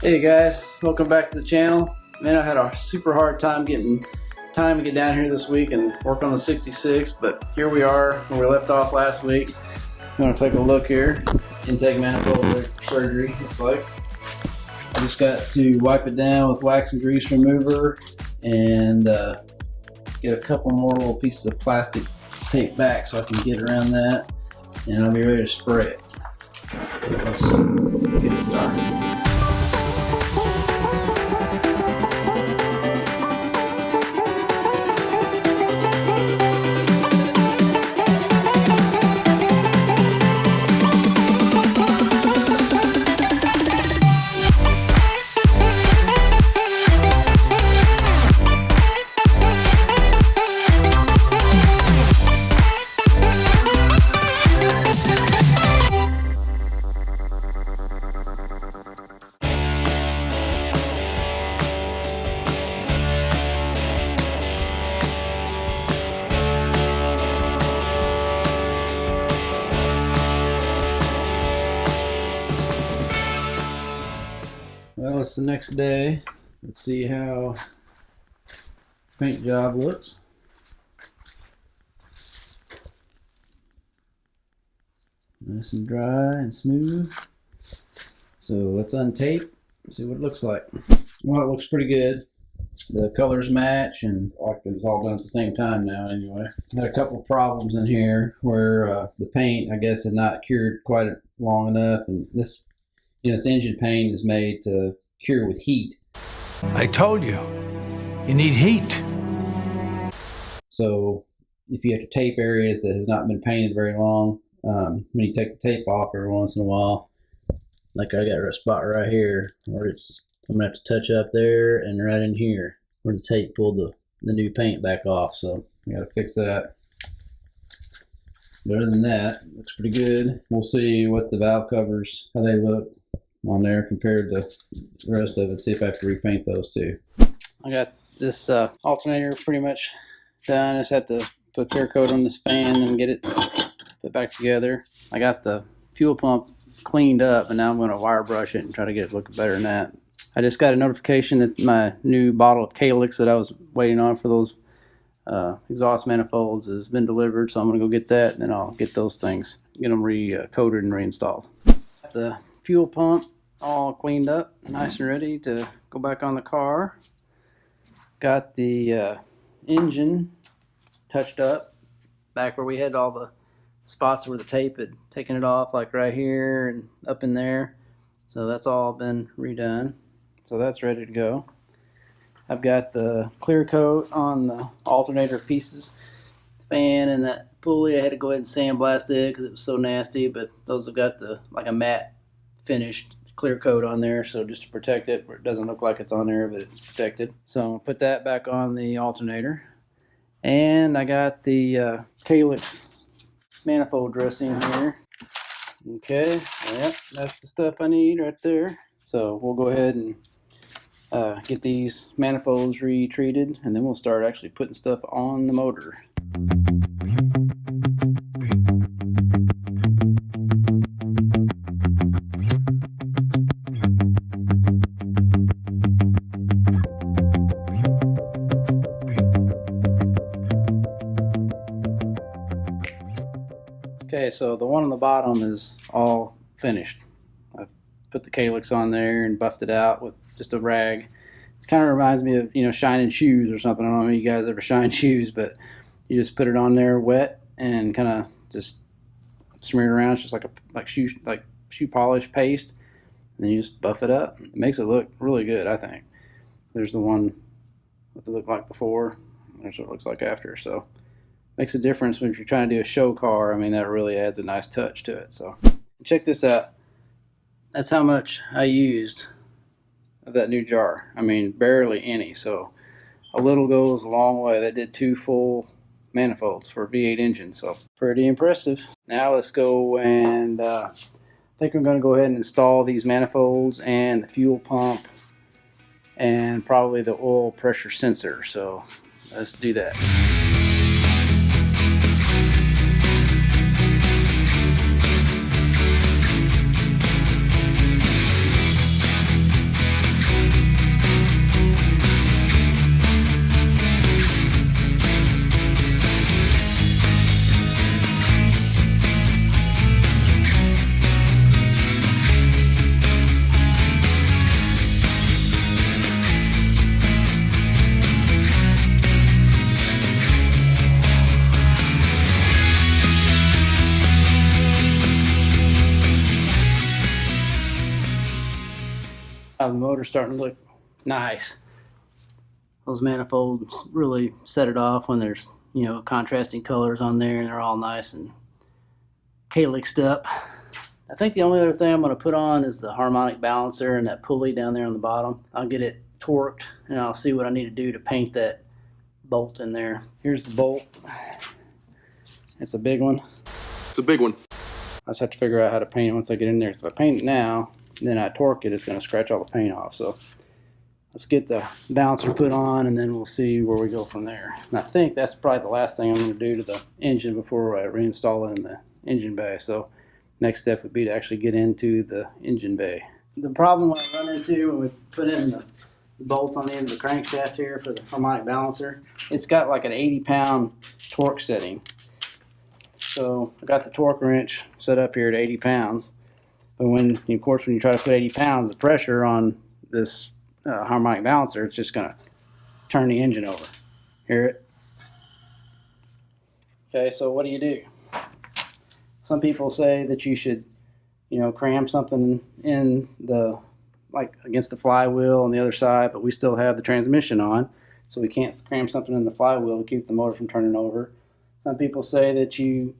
Hey guys, welcome back to the channel. Man, I had a super hard time getting time to get down here this week and work on the 66, but here we are where we left off last week. I'm going to take a look here. Intake manifold surgery, looks like. I just got to wipe it down with wax and grease remover and get a couple more little pieces of plastic tape back so I can get around that, and I'll be ready to spray it. So let's get started. Well, it's the next day. Let's see how the paint job looks. Nice and dry and smooth. So let's untape and see what it looks like. Well, it looks pretty good. The colors match, and like it was all done at the same time now anyway. Had a couple of problems in here where the paint, I guess, had not cured quite long enough, and this engine paint is made to cure with heat. I told you, you need heat. So if you have to tape areas that has not been painted very long, when you take the tape off every once in a while, like I got a spot right here where I'm gonna have to touch up there and right in here where the tape pulled the new paint back off. So we gotta fix that. But other than that, it looks pretty good. We'll see what the valve covers, how they look on there compared to the rest of it. See if I have to repaint those too. I got this alternator pretty much done. I just had to put clear coat on this fan and get it put back together. I got the fuel pump cleaned up, and now I'm going to wire brush it and try to get it looking better than that. I just got a notification that my new bottle of calyx that I was waiting on for those exhaust manifolds has been delivered, so I'm going to go get that, and then I'll get those things, get them re-coated and reinstalled. The fuel pump all cleaned up, nice and ready to go back on the car. Got the engine touched up back where we had all the spots where the tape had taken it off, like right here and up in there. So that's all been redone. So that's ready to go. I've got the clear coat on the alternator pieces, fan and that pulley. I had to go ahead and sandblast it because it was so nasty, but those have got like a matte finished clear coat on there, so just to protect it where it doesn't look like it's on there, but it's protected. So I'm gonna put that back on the alternator. And I got the calyx manifold dressing here. Okay, yep, that's the stuff I need right there. So we'll go ahead and get these manifolds retreated, and then we'll start actually putting stuff on the motor. Okay, so the one on the bottom is all finished. I put the calyx on there and buffed it out with just a rag. It kind of reminds me of, shining shoes or something. I don't know if you guys ever shine shoes, but you just put it on there wet and kind of just smear it around. It's just like shoe polish paste, and then you just buff it up. It makes it look really good, I think. There's the one what it looked like before. There's what it looks like after. So makes a difference when you're trying to do a show car. I mean, that really adds a nice touch to it. So check this out. That's how much I used of that new jar. I mean, barely any. So a little goes a long way. That did 2 full manifolds for a V8 engine. So pretty impressive. Now let's go and I think I'm going to go ahead and install these manifolds and the fuel pump and probably the oil pressure sensor. So let's do that. The motor's starting to look nice. Those manifolds really set it off when there's, you know, contrasting colors on there, and they're all nice and calyxed up. I think the only other thing I'm going to put on is the harmonic balancer and that pulley down there on the bottom. I'll get it torqued and I'll see what I need to do to paint that bolt in there. Here's the bolt. It's a big one. It's a big one. I just have to figure out how to paint it once I get in there. So if I paint it now, then I torque it, it's going to scratch all the paint off. So let's get the balancer put on, and then we'll see where we go from there. And I think that's probably the last thing I'm going to do to the engine before I reinstall it in the engine bay. So next step would be to actually get into the engine bay. The problem I run into when we put in the bolt on the end of the crankshaft here for the harmonic balancer, it's got like an 80-pound torque setting. So I got the torque wrench set up here at 80 pounds. But when you try to put 80 pounds of pressure on this harmonic balancer, it's just going to turn the engine over. Hear it? Okay, so what do? Some people say that you should, you know, cram something in the, like against the flywheel on the other side, but we still have the transmission on, so we can't cram something in the flywheel to keep the motor from turning over. Some people say that you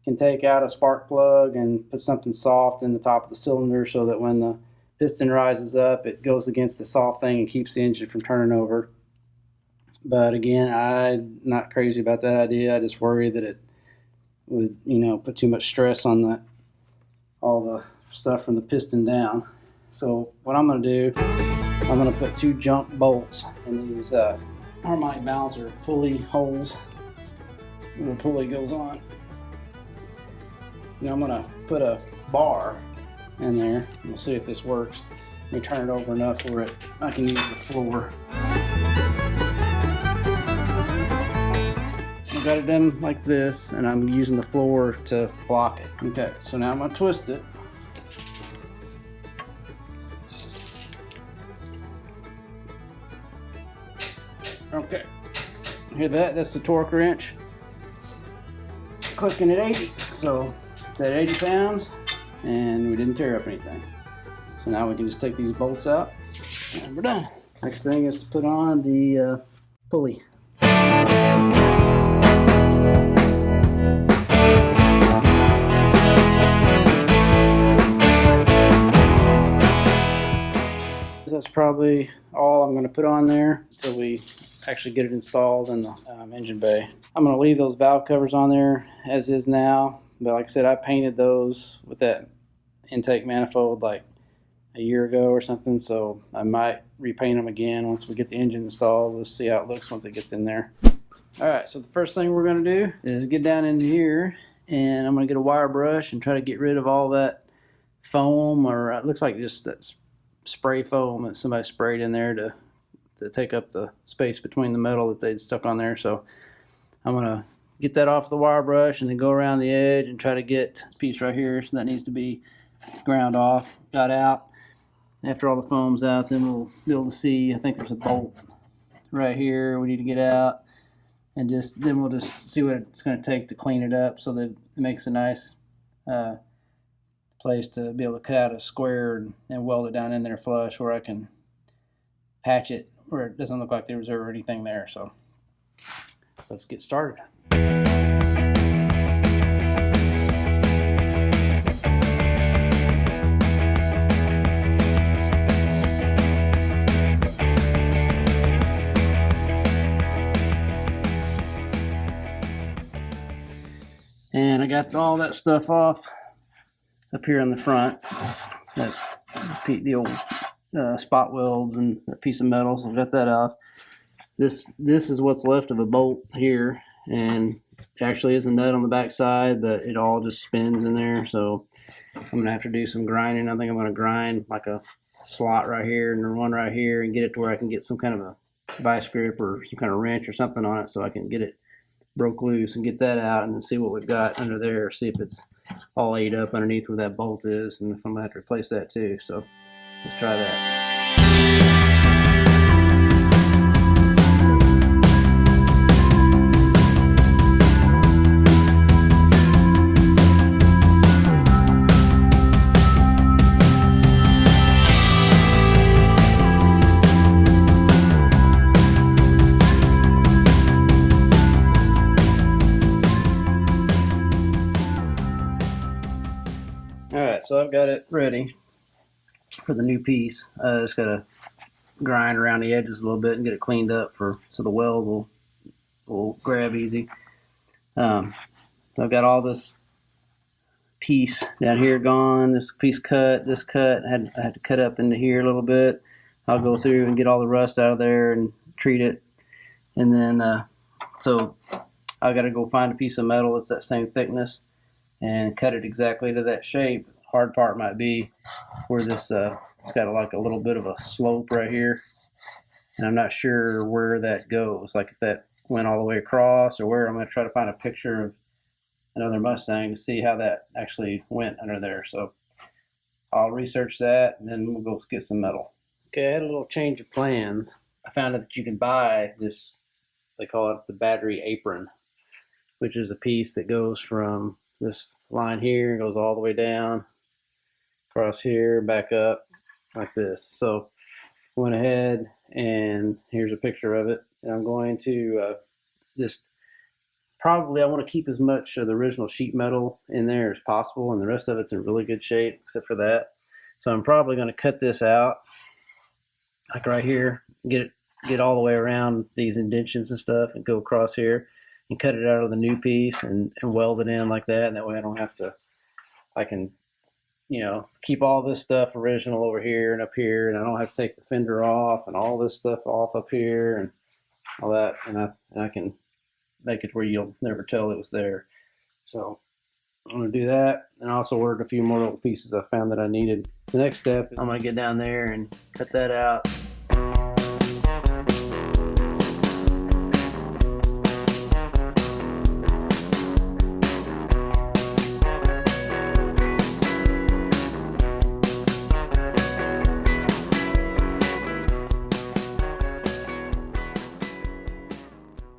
can take out a spark plug and put something soft in the top of the cylinder so that when the piston rises up, it goes against the soft thing and keeps the engine from turning over. But again, I'm not crazy about that idea. I just worry that it would, you know, put too much stress on all the stuff from the piston down. So what I'm going to do, I'm going to put 2 jump bolts in these harmonic balancer pulley holes where the pulley goes on. Now I'm going to put a bar in there. We'll see if this works. Let me turn it over enough where I can use the floor. I've got it done like this, and I'm using the floor to block it. Okay, so now I'm going to twist it. Okay, hear that? That's the torque wrench clicking at 80. So it's at 80 pounds, and we didn't tear up anything. So now we can just take these bolts out, and we're done. Next thing is to put on the pulley. That's probably all I'm going to put on there until we actually get it installed in the engine bay. I'm going to leave those valve covers on there as is now, but like I said, I painted those with that intake manifold like a year ago or something, so I might repaint them again once we get the engine installed. We'll see how it looks once it gets in there. Alright, so the first thing we're going to do is get down into here, and I'm going to get a wire brush and try to get rid of all that foam, or it looks like just that spray foam that somebody sprayed in there to take up the space between the metal that they stuck on there. So I'm going to get that off the wire brush and then go around the edge and try to get this piece right here, so that needs to be ground off, got out. After all the foam's out, then we'll be able to see, I think there's a bolt right here we need to get out, and then we'll just see what it's going to take to clean it up so that it makes a nice place to be able to cut out a square and weld it down in there flush, where I can patch it where it doesn't look like there was ever anything there. So let's get started. And I got all that stuff off up here on the front, the old spot welds and that piece of metal, so I got that off. This is what's left of a bolt here, and actually is a nut on the back side, but it all just spins in there, so I'm going to have to do some grinding. I think I'm going to grind like a slot right here and one right here and get it to where I can get some kind of a vice grip or some kind of wrench or something on it, so I can get it broke loose and get that out and then see what we've got under there, see if it's all ate up underneath where that bolt is, and if I'm going to have to replace that too. So let's try that. so I've got it ready for the new piece. Just gotta grind around the edges a little bit and get it cleaned up so the weld will grab easy. So I've got all this piece down here gone, this piece cut, this cut. I had to cut up into here a little bit. I'll go through and get all the rust out of there and treat it. And then, so I got to go find a piece of metal that's that same thickness and cut it exactly to that shape. Hard part might be where this, it's got like a little bit of a slope right here. And I'm not sure where that goes, like if that went all the way across or where. I'm going to try to find a picture of another Mustang to see how that actually went under there. So I'll research that and then we'll go get some metal. Okay, I had a little change of plans. I found out that you can buy this, they call it the battery apron, which is a piece that goes from this line here, goes all the way down, across here, back up, like this. So I went ahead and here's a picture of it. And I'm going to just probably, I want to keep as much of the original sheet metal in there as possible, and the rest of it's in really good shape except for that. So I'm probably going to cut this out, like right here, get all the way around these indentions and stuff, and go across here and cut it out of the new piece and weld it in like that. And that way I don't have to, I can, you know, keep all this stuff original over here and up here, and I don't have to take the fender off and all this stuff off up here and all that. And I can make it where you'll never tell it was there. So I'm going to do that, and I also ordered a few more little pieces I found that I needed. The next step is I'm going to get down there and cut that out.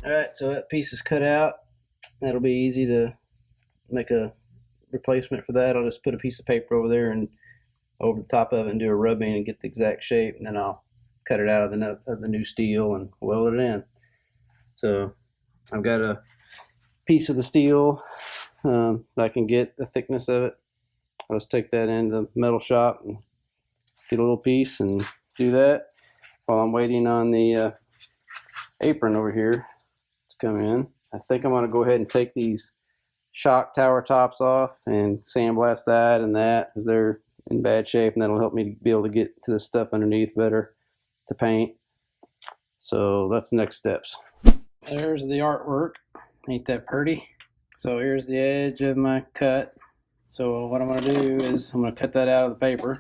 Alright, so that piece is cut out. That'll be easy to make a replacement for that. I'll just put a piece of paper over there and over the top of it and do a rubbing and get the exact shape, and then I'll cut it out of the new steel and weld it in. So I've got a piece of the steel that I can get the thickness of it. I'll just take that into the metal shop and get a little piece and do that while I'm waiting on the apron over here to come in. I think I'm going to go ahead and take these shock tower tops off and sandblast that and that, because they're in bad shape, and that'll help me be able to get to the stuff underneath better to paint. So that's the next steps. There's the artwork. Ain't that pretty? So here's the edge of my cut. So what I'm going to do is I'm going to cut that out of the paper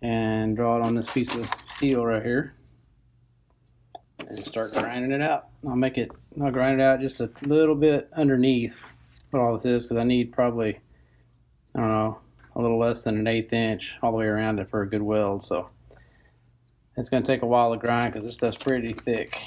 and draw it on this piece of steel right here and start grinding it out. I'll grind it out just a little bit underneath what all this is, because I need probably, I don't know, a little less than an 1/8 inch all the way around it for a good weld. So it's going to take a while to grind because this stuff's pretty thick.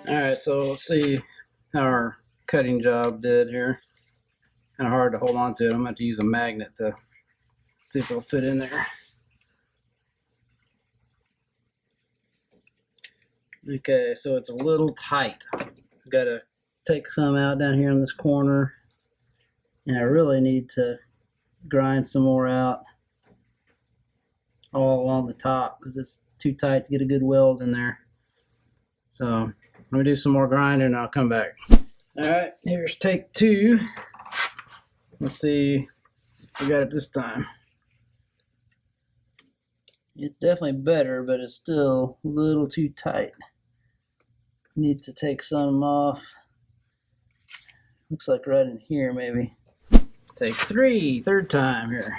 Alright, so let's see how our cutting job did here. Kind of hard to hold on to it. I'm going to have to use a magnet to see if it'll fit in there. Okay, so it's a little tight. I've got to take some out down here in this corner, and I really need to grind some more out all along the top because it's too tight to get a good weld in there. So I'm going to do some more grinding and I'll come back. Alright, here's take 2. Let's see if we got it this time. It's definitely better, but it's still a little too tight. Need to take some off. Looks like right in here maybe. Take 3, third time here.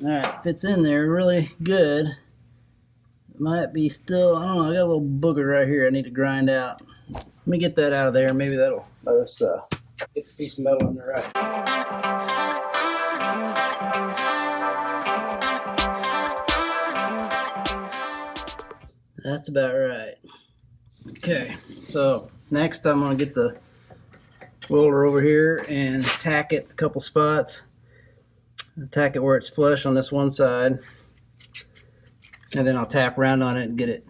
Alright, fits in there really good. It might be still, I don't know, I got a little booger right here I need to grind out. Let me get that out of there. Maybe that'll let us get the piece of metal in there right. That's about right. Okay, so next I'm going to get the welder over here and tack it a couple spots. Tack it where it's flush on this one side, and then I'll tap around on it and get it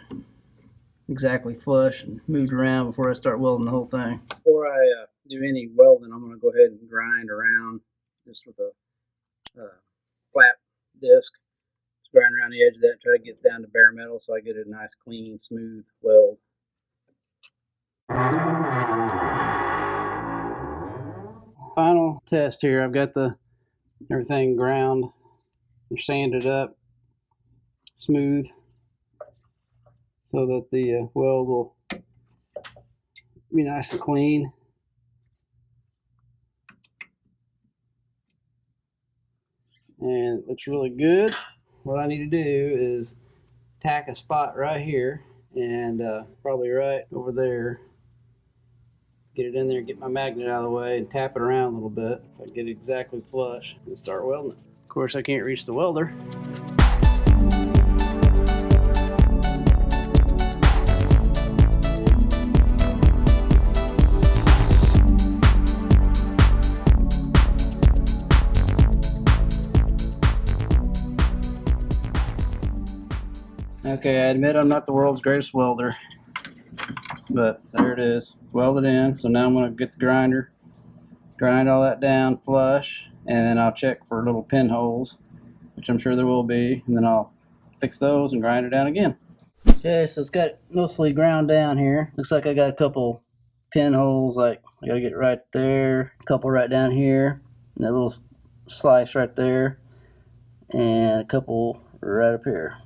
exactly flush and moved around before I start welding the whole thing. Before I do any welding, I'm going to go ahead and grind around just with a flat disc. Just grind around the edge of that, try to get down to bare metal so I get a nice, clean, smooth weld. Final test here. I've got everything ground and sanded up smooth so that the weld will be nice and clean. And it looks really good. What I need to do is tack a spot right here and probably right over there. Get it in there, get my magnet out of the way, and tap it around a little bit so I get it exactly flush and start welding it. Of course, I can't reach the welder. Okay, I admit I'm not the world's greatest welder, but there it is, welded in. So now I'm going to get the grinder, grind all that down flush, and then I'll check for little pinholes, which I'm sure there will be, and then I'll fix those and grind it down again. Okay, so it's got mostly ground down here. Looks like I got a couple pinholes, like I got to get right there, a couple right down here, and that little slice right there, and a couple right up here.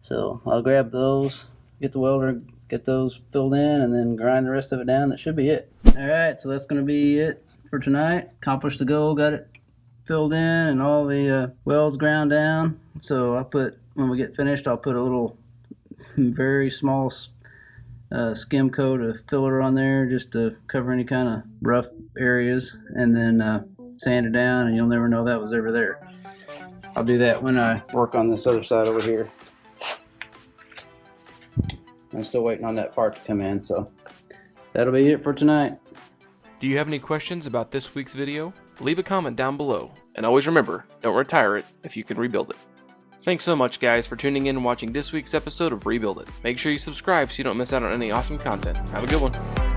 So I'll grab those, get the welder, get those filled in, and then grind the rest of it down. That should be it. Alright, so that's going to be it for tonight. Accomplished the goal, got it filled in and all the welds ground down. So when we get finished, I'll put a little very small skim coat of filler on there just to cover any kind of rough areas, and then sand it down, and you'll never know that was ever there. I'll do that when I work on this other side over here. I'm still waiting on that part to come in, so that'll be it for tonight. Do you have any questions about this week's video? Leave a comment down below, and always remember, don't retire it if you can rebuild it. Thanks so much guys for tuning in and watching this week's episode of Rebuild It. Make sure you subscribe so you don't miss out on any awesome content. Have a good one.